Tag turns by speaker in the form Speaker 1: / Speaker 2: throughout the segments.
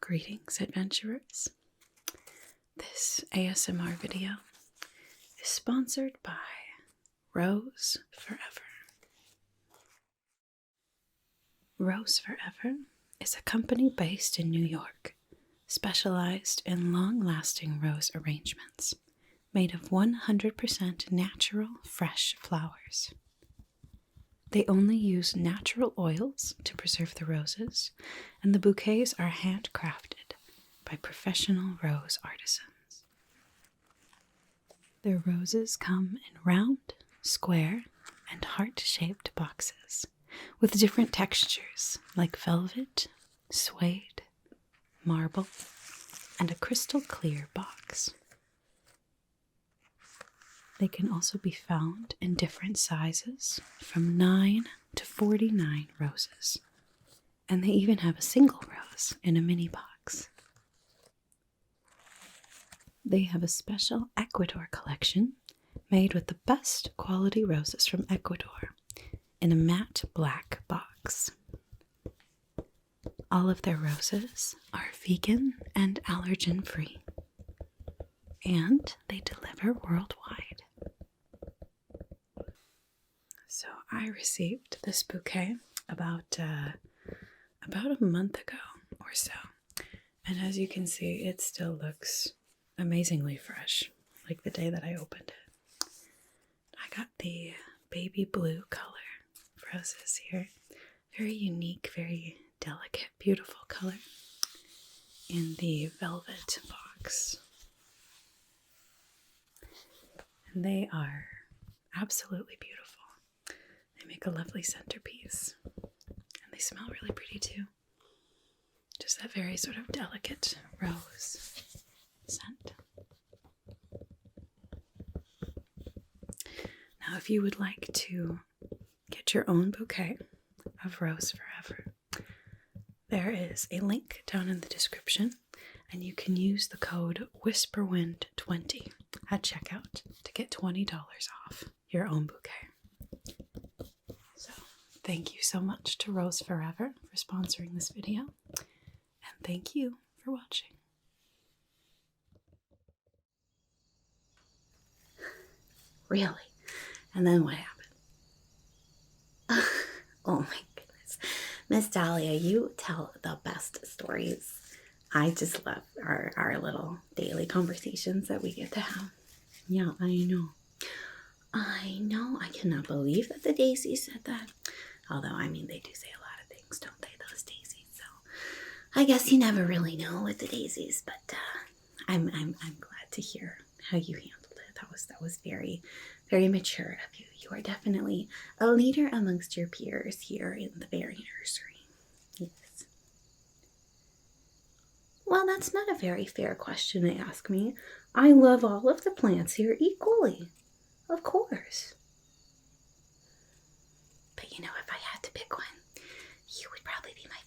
Speaker 1: Greetings, adventurers. This ASMR video is sponsored by Rose Forever. Rose Forever is a company based in New York, specialized in long-lasting rose arrangements made of 100% natural, fresh flowers. They only use natural oils to preserve the roses, and the bouquets are handcrafted by professional rose artisans. Their roses come in round, square, and heart-shaped boxes with different textures like velvet, suede, marble, and a crystal clear box. They can also be found in different sizes, from 9 to 49 roses. And they even have a single rose in a mini box. They have a special Ecuador collection made with the best quality roses from Ecuador in a matte black box. All of their roses are vegan and allergen free, and they deliver worldwide. So I received this bouquet about a month ago or so, and as you can see, it still looks amazingly fresh, like the day that I opened it. I got the baby blue color roses here, very unique, very delicate, beautiful color in the velvet box, and they are absolutely beautiful. They make a lovely centerpiece, and they smell really pretty too. Just that very sort of delicate rose scent. Now, if you would like to get your own bouquet of Rose Forever, there is a link down in the description, and you can use the code Whisperwind20 at checkout to get $20 off your own bouquet. So, thank you so much to Rose Forever for sponsoring this video, and thank you for watching. Really? And then what happened? Oh my goodness. Miss Dahlia, you tell the best stories. I just love our little daily conversations that we get to have. Yeah, I know. I cannot believe that the daisies said that. Although, I mean, they do say a lot of things, don't they, those daisies? So, I guess you never really know with the daisies, but I'm glad to hear how you handled it. That was very, very mature of you. You are definitely a leader amongst your peers here in the berry nursery. Yes. Well, that's not a very fair question to ask me. I love all of the plants here equally. Of course. But you know, if I had to pick one, you would probably be my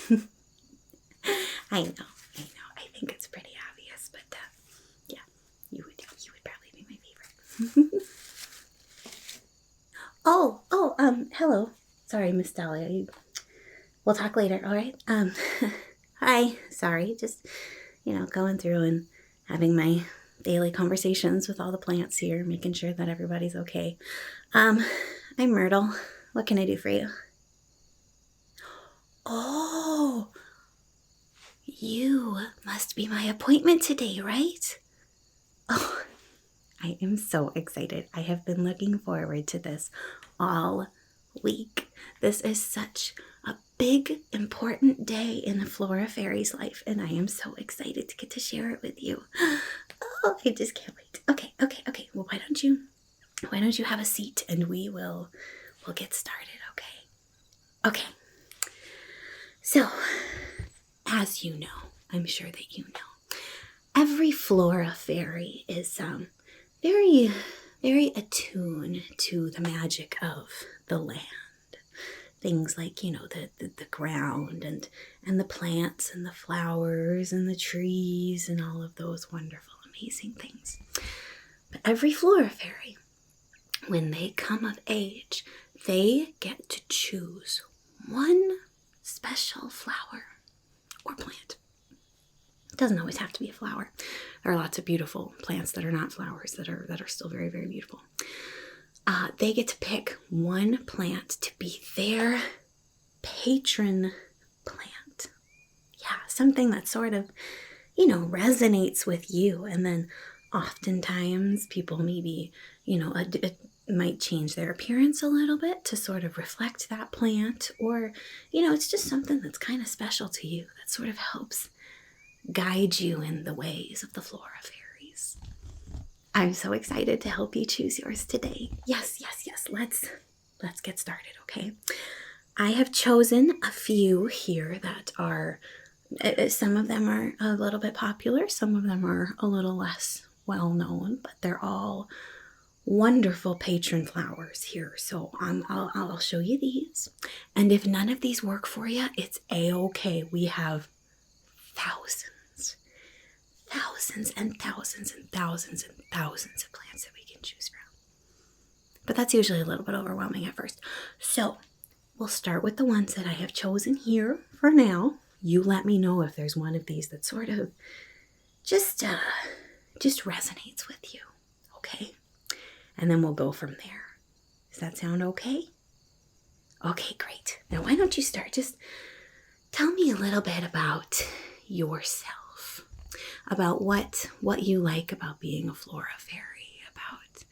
Speaker 1: favorite. I know. I think it's pretty obvious, but yeah, you would probably be my favorite. Hello. Sorry, Miss Dahlia. We'll talk later, all right? Hi. Sorry, just, going through and having my daily conversations with all the plants here, making sure that everybody's okay. I'm Myrtle. What can I do for you? Oh, you must be my appointment today, right? Oh, I am so excited. I have been looking forward to this all week. This is such a big, important day in the Flora Fairy's life, and I am so excited to get to share it with you. Oh, I just can't wait. Okay. Well, why don't you have a seat and we'll get started, okay? Okay. So, as you know, I'm sure that you know, every Flora Fairy is very, very attuned to the magic of the land. Things like, the ground and the plants and the flowers and the trees and all of those wonderful, amazing things. But every Flora Fairy, when they come of age, they get to choose one special flower or plant. It doesn't always have to be a flower. There are lots of beautiful plants that are not flowers that are still very, very beautiful. They get to pick one plant to be their patron plant. Yeah, something that sort of, resonates with you. And then oftentimes people maybe, might change their appearance a little bit to sort of reflect that plant. Or, it's just something that's kind of special to you that sort of helps guide you in the ways of the flora fairies. I'm so excited to help you choose yours today. Yes. Let's get started, okay? I have chosen a few here that are, some of them are a little bit popular, some of them are a little less well known, but they're all wonderful patron flowers here. So I'll show you these. And if none of these work for you, it's a-okay. We have thousands and thousands and thousands and thousands of plants that we can choose from. But that's usually a little bit overwhelming at first. So we'll start with the ones that I have chosen here for now. You let me know if there's one of these that sort of just resonates with you, okay? And then we'll go from there. Does that sound okay? Okay, great. Now why don't you start? Just tell me a little bit about yourself, about what you like about being a flora fairy, about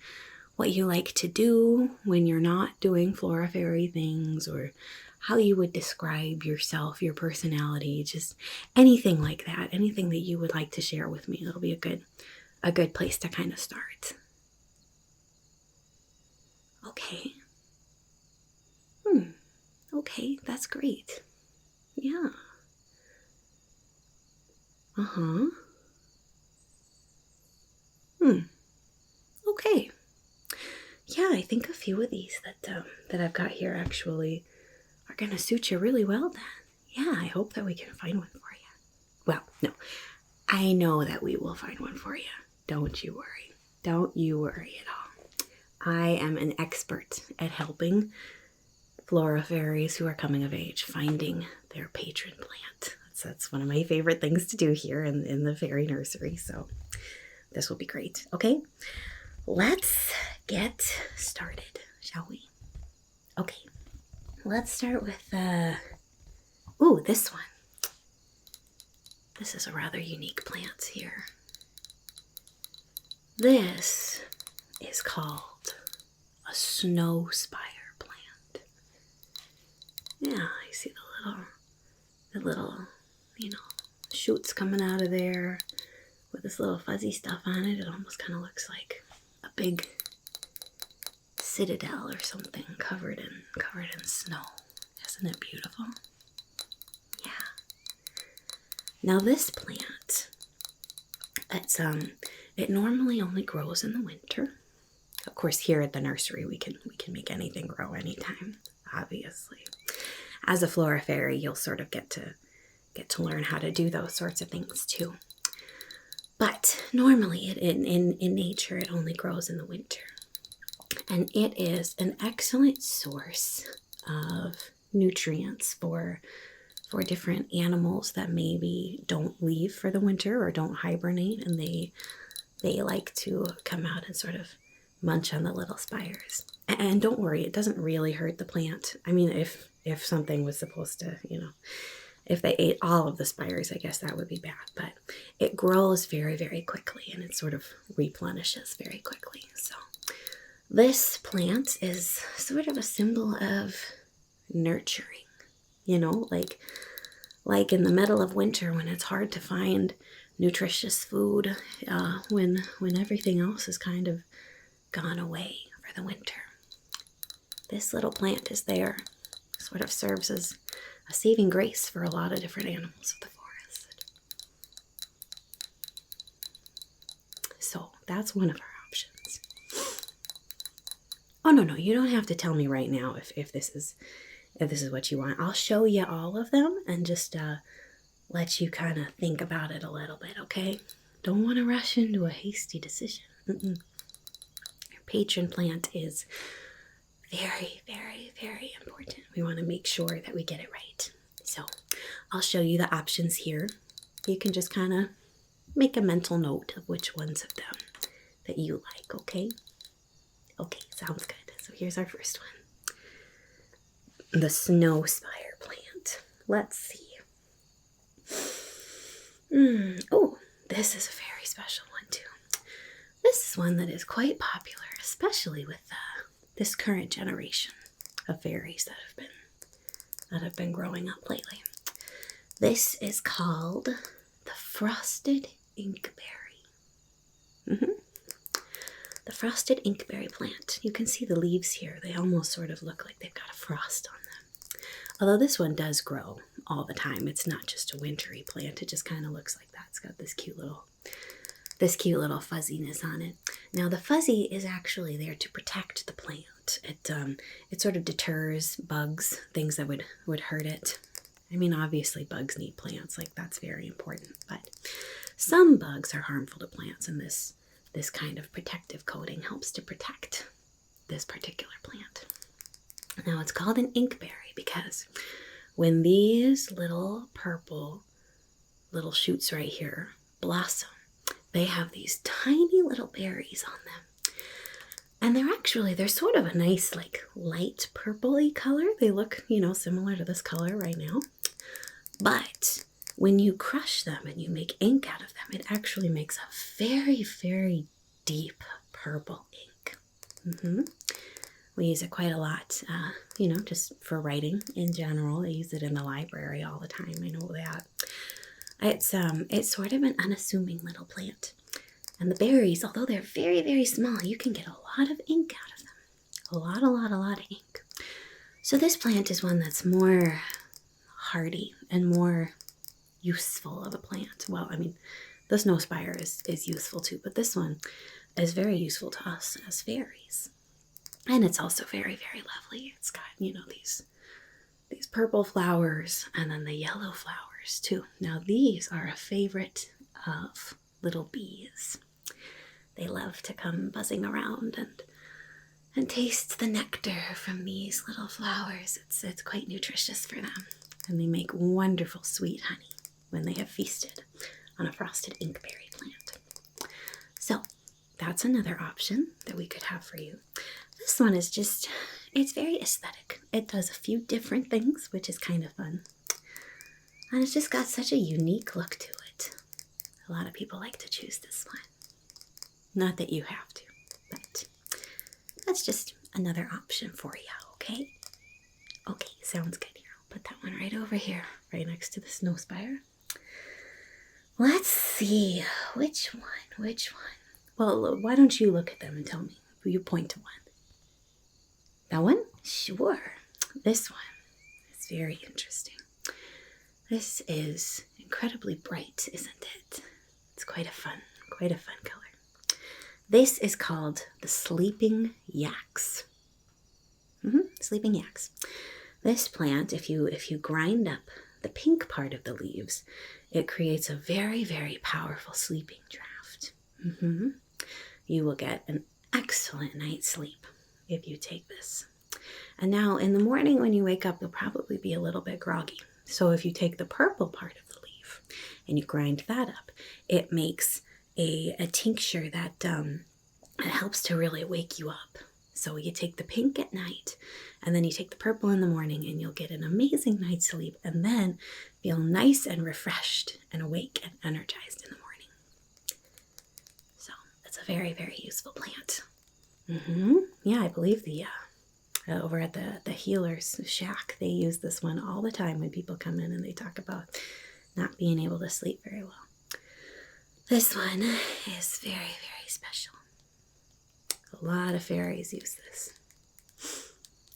Speaker 1: what you like to do when you're not doing flora fairy things, or how you would describe yourself, your personality, just anything like that, anything that you would like to share with me. It'll be a good place to kind of start. Okay. Okay, that's great. Yeah. Okay. Yeah, I think a few of these that I've got here actually are going to suit you really well then. Yeah, I hope that we can find one for you. Well, no, I know that we will find one for you. Don't you worry. Don't you worry at all. I am an expert at helping flora fairies who are coming of age finding their patron plant. That's one of my favorite things to do here in the fairy nursery. So this will be great. Okay, let's get started, shall we? Okay, let's start with this one. This is a rather unique plant here. This is called a snow spire plant. Yeah, I see the little, shoots coming out of there with this little fuzzy stuff on it. It almost kind of looks like a big citadel or something covered in snow. Isn't it beautiful? Yeah. Now this plant, it normally only grows in the winter. Of course, here at the nursery, we can make anything grow anytime, obviously. As a flora fairy, you'll sort of get to learn how to do those sorts of things too. But normally, in nature, it only grows in the winter. And it is an excellent source of nutrients for different animals that maybe don't leave for the winter or don't hibernate, and they like to come out and sort of munch on the little spires. And don't worry, it doesn't really hurt the plant. I mean, if something was supposed to, if they ate all of the spires, I guess that would be bad. But it grows very, very quickly, and it sort of replenishes very quickly. So this plant is sort of a symbol of nurturing, like in the middle of winter when it's hard to find nutritious food, when everything else has kind of gone away for the winter. This little plant is there, sort of serves as a saving grace for a lot of different animals of the forest. So that's one of our options. Oh, no, you don't have to tell me right now if this is what you want. I'll show you all of them and just let you kind of think about it a little bit, okay? Don't want to rush into a hasty decision. Your patron plant is very, very, very important. We want to make sure that we get it right. So, I'll show you the options here. You can just kind of make a mental note of which ones of them that you like, okay? Okay, sounds good. So here's our first one. The snow spire plant. Let's see. Oh, this is a very special one too. This is one that is quite popular, especially with this current generation of fairies that have been growing up lately. This is called the frosted inkberry. The frosted inkberry plant. You can see the leaves here. They almost sort of look like they've got a frost on them. Although this one does grow all the time. It's not just a wintry plant. It just kind of looks like that. It's got this cute little fuzziness on it. Now the fuzzy is actually there to protect the plant. It sort of deters bugs, things that would hurt it. I mean, obviously bugs need plants, like that's very important, but some bugs are harmful to plants, and this kind of protective coating helps to protect this particular plant. Now it's called an inkberry because when these little purple little shoots right here blossom, they have these tiny little berries on them. And they're sort of a nice, like, light purpley color. They look, similar to this color right now. But when you crush them and you make ink out of them, it actually makes a very, very deep purple ink. We use it quite a lot, just for writing in general. I use it in the library all the time. I know that. It's sort of an unassuming little plant. And the berries, although they're very, very small, you can get a lot of ink out of them. A lot of ink. So this plant is one that's more hardy and more useful of a plant. Well, I mean, the snow spire is useful too, but this one is very useful to us as fairies. And it's also very, very lovely. It's got, these purple flowers and then the yellow flowers too. Now these are a favorite of little bees. They love to come buzzing around and taste the nectar from these little flowers. It's quite nutritious for them. And they make wonderful sweet honey when they have feasted on a frosted inkberry plant. So that's another option that we could have for you. This one is it's very aesthetic. It does a few different things, which is kind of fun. And it's just got such a unique look to it. A lot of people like to choose this one. Not that you have to, but that's just another option for you, okay? Okay, sounds good here. I'll put that one right over here, right next to the snow spire. Let's see, which one? Well, why don't you look at them and tell me? You point to one. That one? Sure. This one is very interesting. This is incredibly bright, isn't it? It's quite a fun color. This is called the sleeping yaks. Sleeping yaks. This plant, if you grind up the pink part of the leaves, it creates a very, very powerful sleeping draft. You will get an excellent night's sleep if you take this. And now in the morning when you wake up, you'll probably be a little bit groggy. So if you take the purple part of the leaf and you grind that up, it makes a tincture that it helps to really wake you up. So you take the pink at night and then you take the purple in the morning and you'll get an amazing night's sleep and then feel nice and refreshed and awake and energized in the morning. So it's a very, very useful plant. Yeah, I believe over at the healer's shack, they use this one all the time when people come in and they talk about not being able to sleep very well. This one is very, very special. A lot of fairies use this.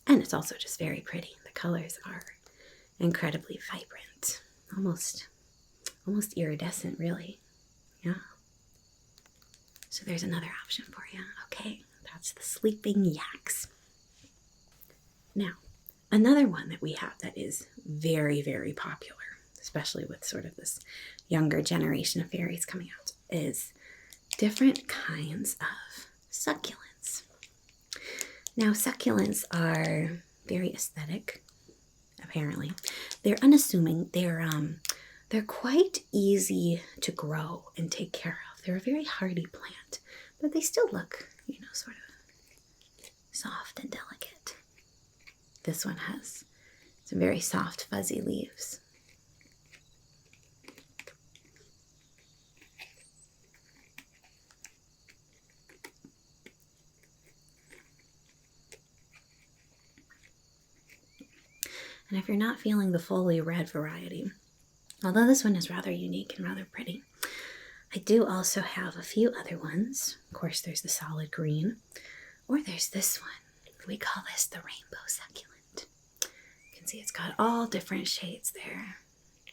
Speaker 1: And it's also just very pretty. The colors are incredibly vibrant. Almost iridescent, really. Yeah. So there's another option for you. Okay, that's the sleeping yaks. Now, another one that we have that is very, very popular, especially with sort of this younger generation of fairies coming out, is different kinds of succulents. Now, succulents are very aesthetic apparently. They're unassuming. They're quite easy to grow and take care of. They're a very hardy plant, but they still look, you know, sort of soft and delicate. This one has some very soft, fuzzy leaves. And if you're not feeling the fully red variety, although this one is rather unique and rather pretty, I do also have a few other ones. Of course, there's the solid green, or there's this one. We call this the rainbow succulent. You can see it's got all different shades there,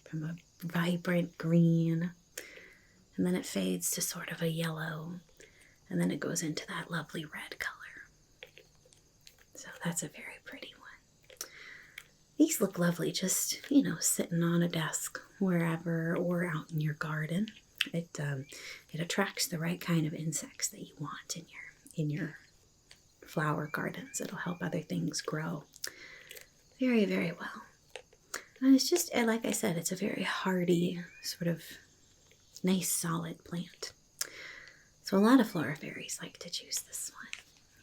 Speaker 1: from a vibrant green, and then it fades to sort of a yellow, and then it goes into that lovely red color. So that's a very pretty one. These look lovely just, you know, sitting on a desk wherever or out in your garden. It attracts the right kind of insects that you want in your flower gardens. It'll help other things grow very, very well. And it's just, like I said, it's a very hardy, sort of nice, solid plant. So a lot of flora fairies like to choose this one.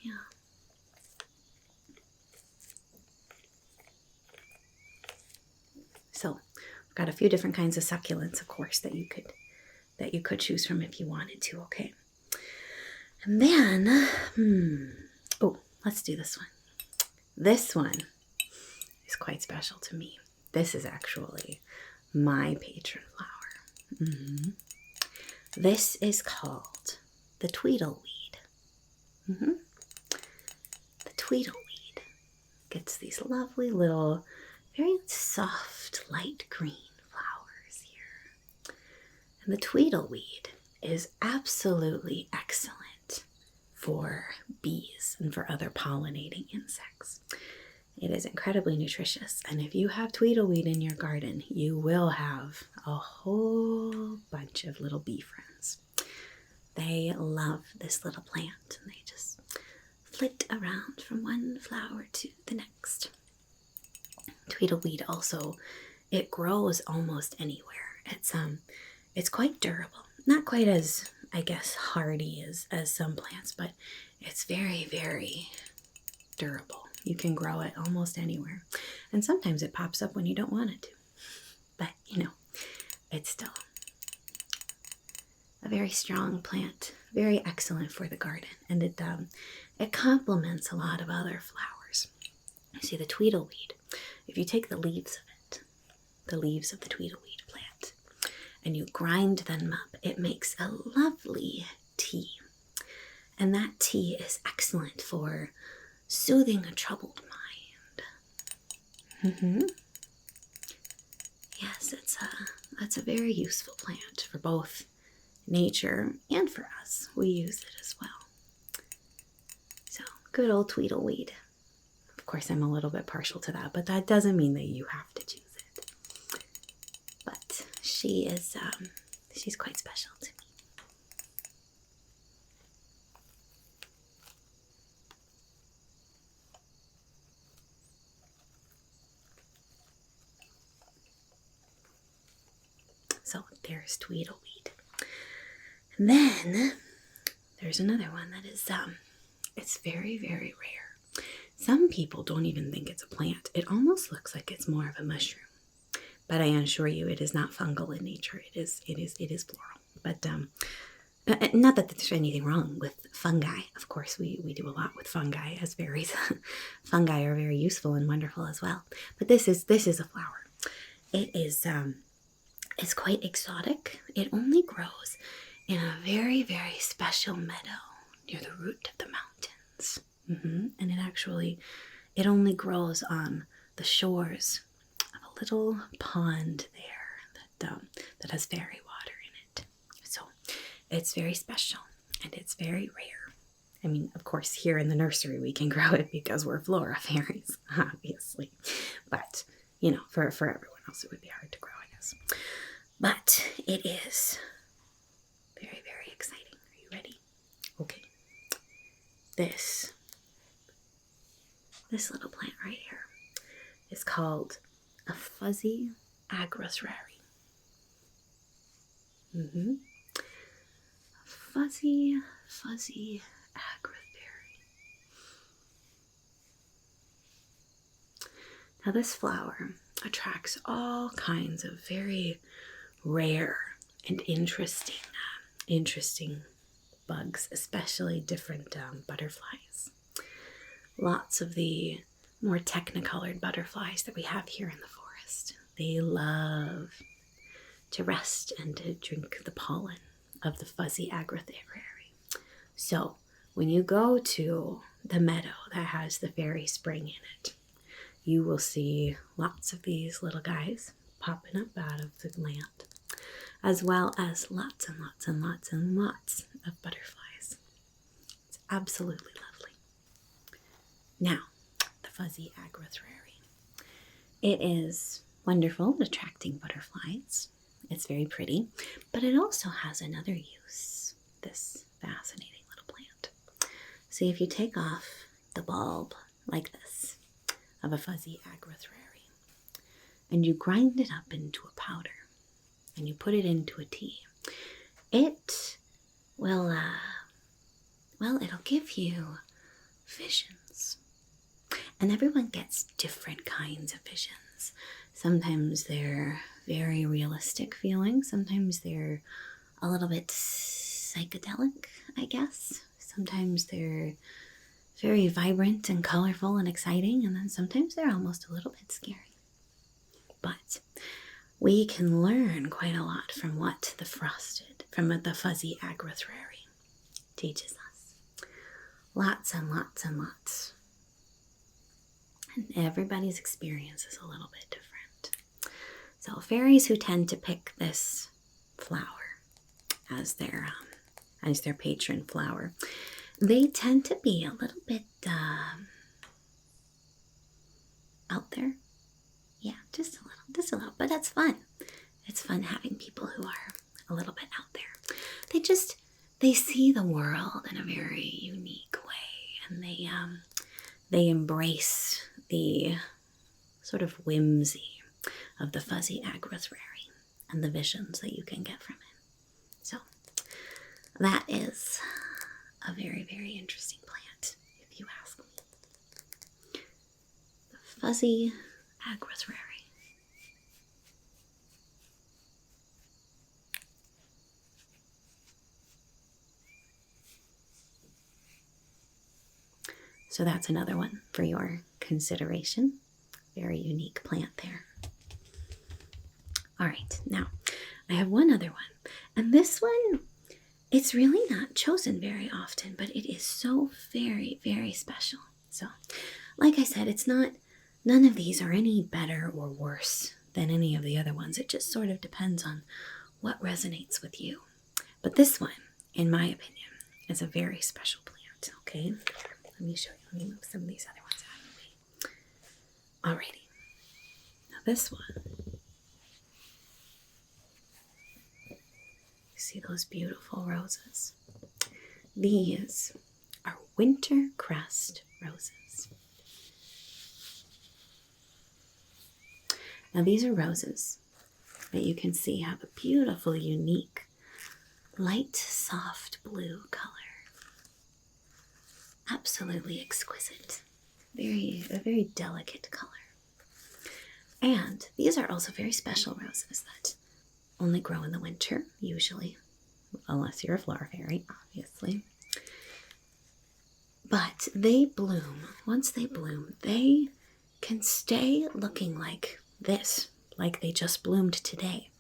Speaker 1: Yeah. So we've got a few different kinds of succulents, of course, that you could choose from if you wanted to, okay? And then, oh, let's do this one. This one is quite special to me. This is actually my patron flower. This is called the tweedleweed. The tweedleweed gets these lovely little, very soft, light green flowers here. And the tweedleweed is absolutely excellent for bees and for other pollinating insects. It is incredibly nutritious, and if you have tweedleweed in your garden, you will have a whole bunch of little bee friends. They love this little plant, and they just flit around from one flower to the next. Tweedleweed also, it grows almost anywhere. It's quite durable. Not quite as, I guess, hardy as some plants, but it's very, very durable. You can grow it almost anywhere. And sometimes it pops up when you don't want it to. But, you know, it's still a very strong plant, very excellent for the garden. And it complements a lot of other flowers. You see the tweedleweed. If you take the leaves of it, the leaves of the tweedleweed plant, and you grind them up, it makes a lovely tea. And that tea is excellent for soothing a troubled mind. Yes, it's a very useful plant for both nature and for us. We use it as well. So, good old tweedleweed. Of course, I'm a little bit partial to that, but that doesn't mean that you have to choose it. But she is, she's quite special to me. So there's tweedleweed. And then there's another one that is, it's very, very rare. Some people don't even think it's a plant. It almost looks like it's more of a mushroom. But I assure you, it is not fungal in nature. It is floral. But not that there's anything wrong with fungi. Of course, we do a lot with fungi as berries. Fungi are very useful and wonderful as well. But this is a flower. It is it's quite exotic. It only grows in a very, very special meadow near the root of the mountains. And it only grows on the shores of a little pond there that has fairy water in it. So it's very special and it's very rare. I mean, of course, here in the nursery we can grow it because we're flora fairies, obviously. But, you know, for everyone else it would be hard to grow, I guess. But it is very, very exciting. Are you ready? Okay. This little plant right here is called fuzzy agrathary. Fuzzy agrathary. Now this flower attracts all kinds of very rare and interesting bugs, especially different butterflies. Lots of the more technicolored butterflies that we have here in the forest. They love to rest and to drink the pollen of the fuzzy agrathary. So when you go to the meadow that has the fairy spring in it, you will see lots of these little guys popping up out of the land, as well as lots and lots of butterflies. It's absolutely lovely. Now, the fuzzy agrathary. It is wonderful at attracting butterflies. It's very pretty, but it also has another use, this fascinating little plant. See, if you take off the bulb like this of a fuzzy agrathary and you grind it up into a powder and you put it into a tea, it will, it'll give you visions. And everyone gets different kinds of visions. Sometimes they're very realistic feeling. Sometimes they're a little bit psychedelic, I guess. Sometimes they're very vibrant and colorful and exciting. And then sometimes they're almost a little bit scary. But we can learn quite a lot from what the fuzzy agrathary teaches us. Lots and lots. And everybody's experience is a little bit different. So fairies who tend to pick this flower as their patron flower, they tend to be a little bit out there. Yeah, just a little, but that's fun. It's fun having people who are a little bit out there. They see the world in a very unique way, and they embrace the sort of whimsy of the fuzzy agrathary and the visions that you can get from it. So that is a very, very interesting plant, if you ask me. The fuzzy agrathary. So that's another one for your consideration. Very unique plant there. All right, now I have one other one. And this one, it's really not chosen very often, but it is so very, very special. So, like I said, none of these are any better or worse than any of the other ones. It just sort of depends on what resonates with you. But this one, in my opinion, is a very special plant, okay? Let me show you. Let me move some of these other ones out of the way. Alrighty. Now this one. You see those beautiful roses? These are winter crest roses. Now these are roses that you can see have a beautiful, unique, light, soft blue color. Absolutely exquisite. A very delicate color. And these are also very special roses that only grow in the winter, usually. Unless you're a flower fairy, obviously. But they bloom. Once they bloom, they can stay looking like this, like they just bloomed today.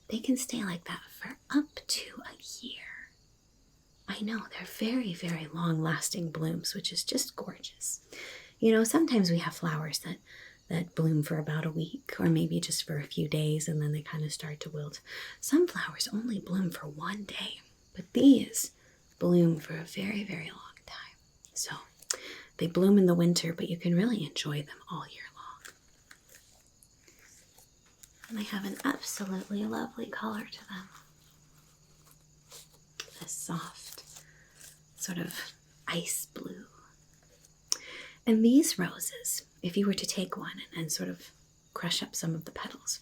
Speaker 1: They can stay like that for up to a year. I know, they're very, very long-lasting blooms, which is just gorgeous. You know, sometimes we have flowers that bloom for about a week, or maybe just for a few days, and then they kind of start to wilt. Some flowers only bloom for one day, but these bloom for a very, very long time. So they bloom in the winter, but you can really enjoy them all year long. And they have an absolutely lovely color to them. This soft, sort of ice blue. And these roses, if you were to take one and sort of crush up some of the petals.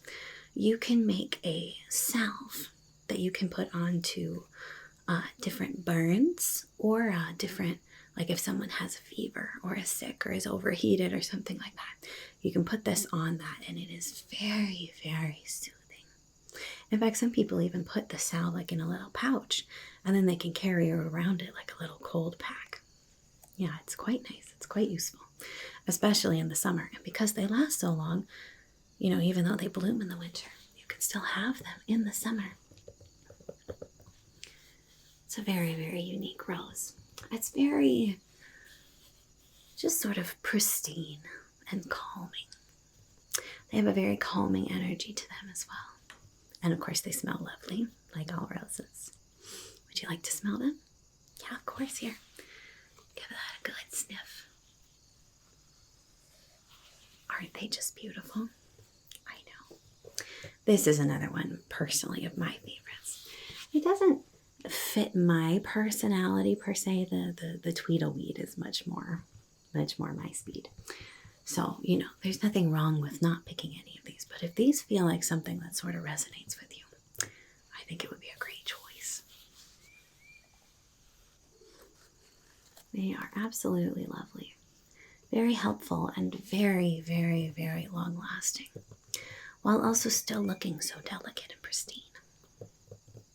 Speaker 1: You can make a salve that you can put onto different burns or different, like if someone has a fever or is sick or is overheated or something like that. You can put this on that and it is very, very soothing. In fact, some people even put the salve like in a little pouch and then they can carry it around it like a little cold pack. Yeah, it's quite nice. It's quite useful, especially in the summer. And because they last so long, you know, even though they bloom in the winter, you can still have them in the summer. It's a very, very unique rose. It's very just sort of pristine and calming. They have a very calming energy to them as well. And of course they smell lovely, like all roses. Would you like to smell them? Yeah, of course. Here. Give that a good sniff. Aren't they just beautiful? I know. This is another one, personally, of my favorites. It doesn't fit my personality per se. The Tweedleweed is much more my speed. So, you know, there's nothing wrong with not picking any of these. But if these feel like something that sort of resonates with you, I think it would be a great choice. They are absolutely lovely. Very helpful and very, very, very long lasting. While also still looking so delicate and pristine.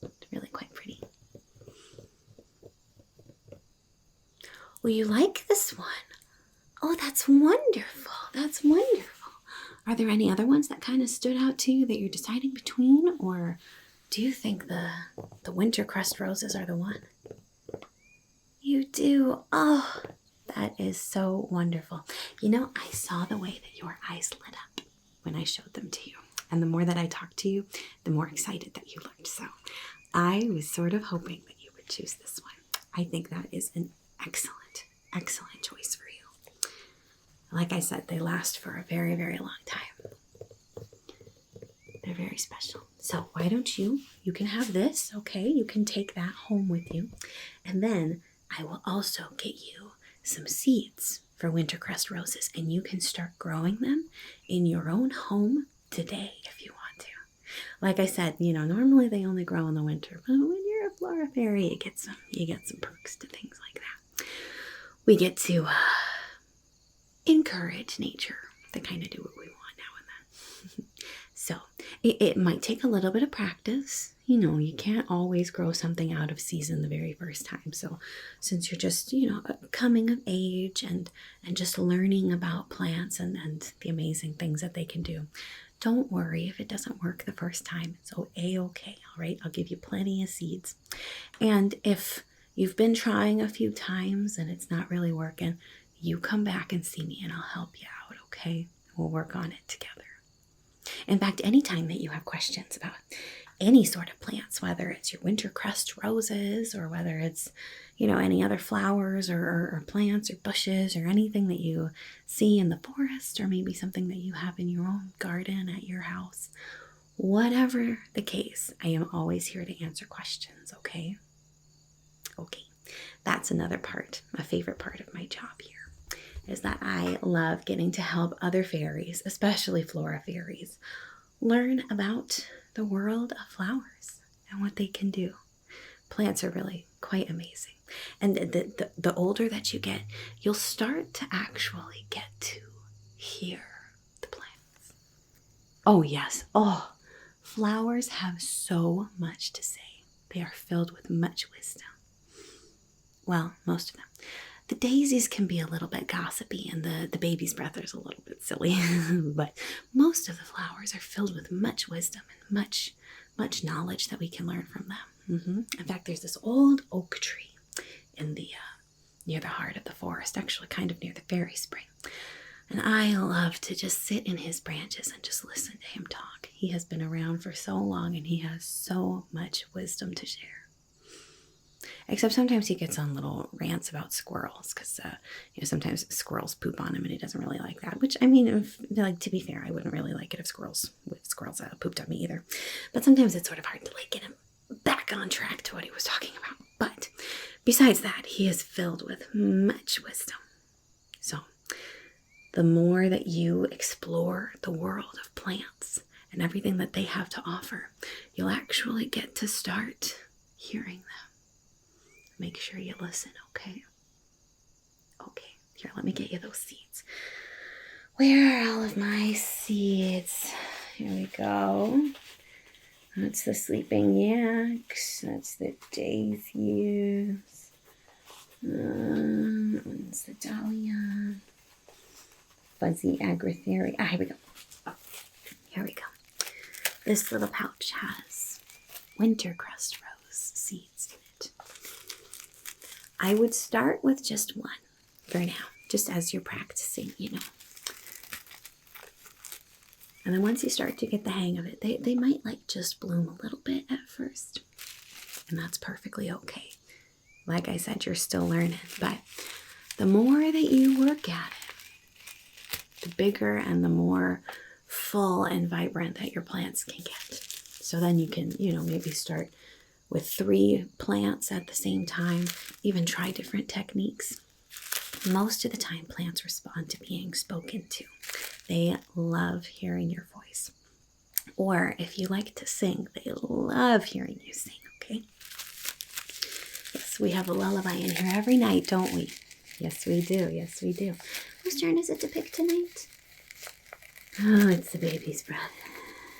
Speaker 1: It's really quite pretty. Well, you like this one? Oh, that's wonderful. That's wonderful. Are there any other ones that kind of stood out to you that you're deciding between? Or do you think the winter crust roses are the one? You do? Oh, that is so wonderful. You know, I saw the way that your eyes lit up when I showed them to you. And the more that I talked to you, the more excited that you looked. So I was sort of hoping that you would choose this one. I think that is an excellent, excellent choice for you. Like I said, they last for a very, very long time. They're very special. So why don't you can have this, okay? You can take that home with you. And then I will also get you some seeds for winter crust roses. And you can start growing them in your own home today if you want to. Like I said, you know, normally they only grow in the winter. But when you're a flora fairy, you get some perks to things like that. We get to encourage nature to kind of do what we want now and then. So it might take a little bit of practice. You know, you can't always grow something out of season the very first time. So since you're just, you know, coming of age and just learning about plants and the amazing things that they can do, don't worry if it doesn't work the first time. It's A-okay, all right? I'll give you plenty of seeds. And if you've been trying a few times and it's not really working, you come back and see me and I'll help you out, okay? We'll work on it together. In fact, anytime that you have questions about any sort of plants, whether it's your winter crust roses or whether it's, you know, any other flowers or plants or bushes or anything that you see in the forest or maybe something that you have in your own garden at your house, whatever the case, I am always here to answer questions, okay? Okay, that's another part, a favorite part of my job here, is that I love getting to help other fairies, especially flora fairies, learn about the world of flowers and what they can do. Plants are really quite amazing. And the older that you get, you'll start to actually get to hear the plants. Oh yes, oh, flowers have so much to say. They are filled with much wisdom. Well, most of them. The daisies can be a little bit gossipy and the baby's breath is a little bit silly, but most of the flowers are filled with much wisdom and much knowledge that we can learn from them. In fact, there's this old oak tree in the near the heart of the forest, actually kind of near the fairy spring. And I love to just sit in his branches and just listen to him talk. He has been around for so long and he has so much wisdom to share. Except sometimes he gets on little rants about squirrels because, you know, sometimes squirrels poop on him and he doesn't really like that. Which, I mean, like, to be fair, I wouldn't really like it if squirrels pooped on me either. But sometimes it's sort of hard to, like, get him back on track to what he was talking about. But besides that, he is filled with much wisdom. So the more that you explore the world of plants and everything that they have to offer, you'll actually get to start hearing them. Make sure you listen, okay? Okay, here, let me get you those seeds. Where are all of my seeds? Here we go. That's the sleeping yaks. That's the daisies. That's the dahlia. Fuzzy agrithere. Ah, here we go. Oh, here we go. This little pouch has wintercrust rose seeds in it. I would start with just one for now, just as you're practicing, you know. And then once you start to get the hang of it, they might like just bloom a little bit at first. And that's perfectly okay. Like I said, you're still learning. But the more that you work at it, the bigger and the more full and vibrant that your plants can get. So then you can, you know, maybe start with 3 plants at the same time. Even try different techniques. Most of the time, plants respond to being spoken to. They love hearing your voice. Or if you like to sing, they love hearing you sing, okay? Yes, we have a lullaby in here every night, don't we? Yes, we do. Yes, we do. Whose turn is it to pick tonight? Oh, it's the baby's breath.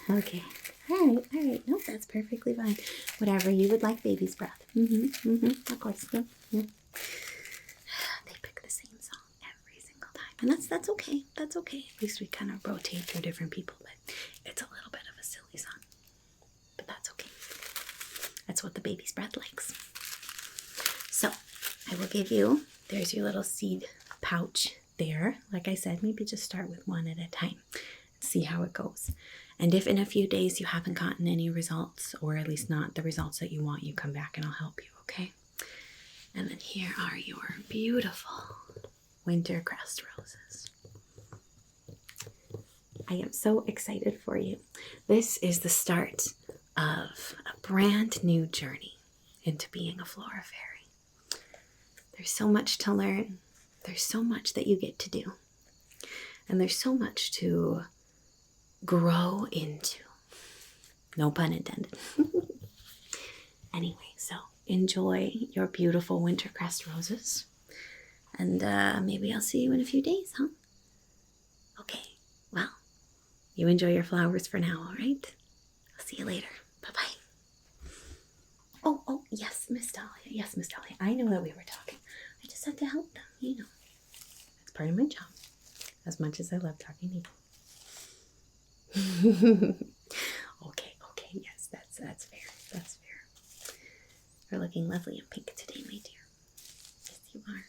Speaker 1: Okay. All right. Nope, that's perfectly fine. Whatever you would like, baby's breath. Of course. Yeah. They pick the same song every single time. And that's okay. That's okay. At least we kind of rotate through different people, but it's a little bit of a silly song. But that's okay. That's what the baby's breath likes. So, I will give you, there's your little seed pouch there. Like I said, maybe just start with one at a time. See how it goes. And if in a few days you haven't gotten any results, or at least not the results that you want, you come back and I'll help you, okay? And then here are your beautiful winter crest roses. I am so excited for you. This is the start of a brand new journey into being a flora fairy. There's so much to learn. There's so much that you get to do. And there's so much to grow into. No pun intended. Anyway, so enjoy your beautiful winter crest roses. And maybe I'll see you in a few days, huh? Okay, well, you enjoy your flowers for now, all right? I'll see you later. Bye-bye. Oh, yes, Miss Dahlia. Yes, Miss Dahlia. I know that we were talking. I just had to help them, you know. It's part of my job. As much as I love talking to you. Okay, yes, that's fair. That's fair. You're looking lovely in pink today, my dear. Yes, you are.